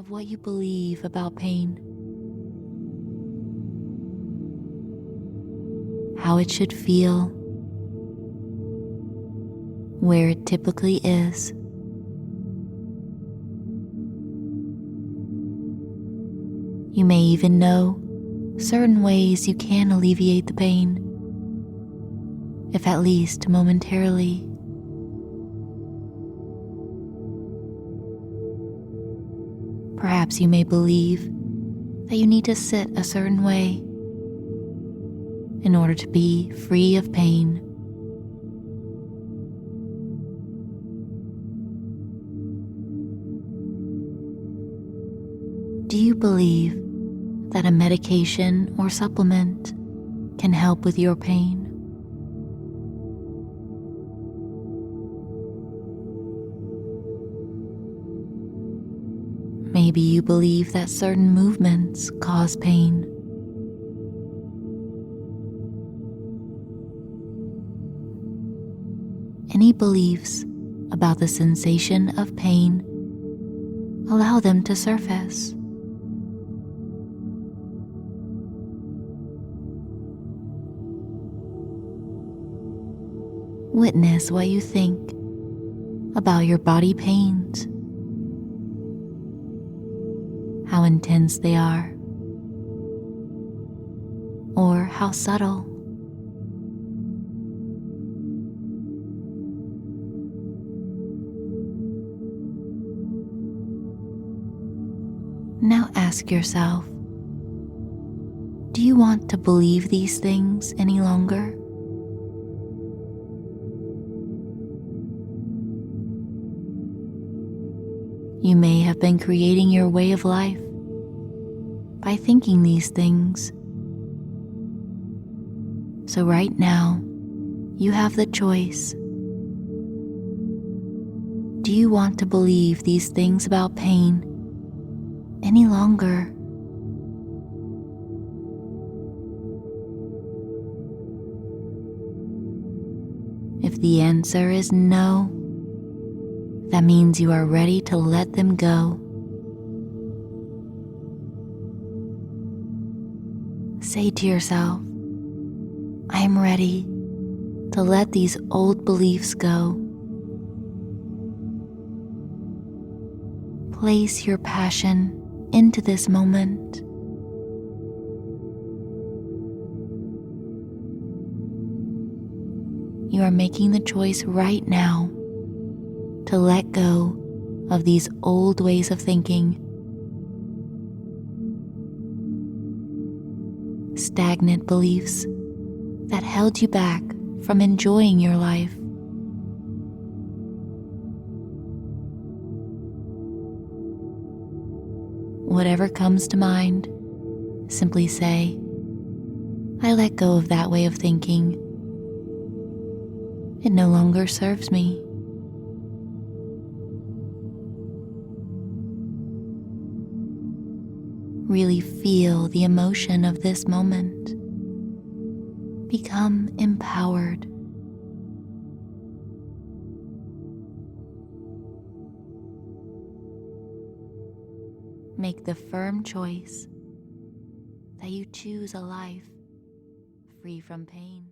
of what you believe about pain, how it should feel, where it typically is. You may even know certain ways you can alleviate the pain, if at least momentarily. Perhaps you may believe that you need to sit a certain way in order to be free of pain. Do you believe that a medication or supplement can help with your pain? Maybe you believe that certain movements cause pain. Any beliefs about the sensation of pain, allow them to surface. Witness what you think about your body pains, how intense they are, or how subtle. Now ask yourself, do you want to believe these things any longer? You may have been creating your way of life by thinking these things. So right now, you have the choice. Do you want to believe these things about pain any longer? If the answer is no, that means you are ready to let them go. Say to yourself, I am ready to let these old beliefs go. Place your passion into this moment. You are making the choice right now to let go of these old ways of thinking. Stagnant beliefs that held you back from enjoying your life. Whatever comes to mind, simply say, I let go of that way of thinking. It no longer serves me. Really feel the emotion of this moment. Become empowered. Make the firm choice that you choose a life free from pain.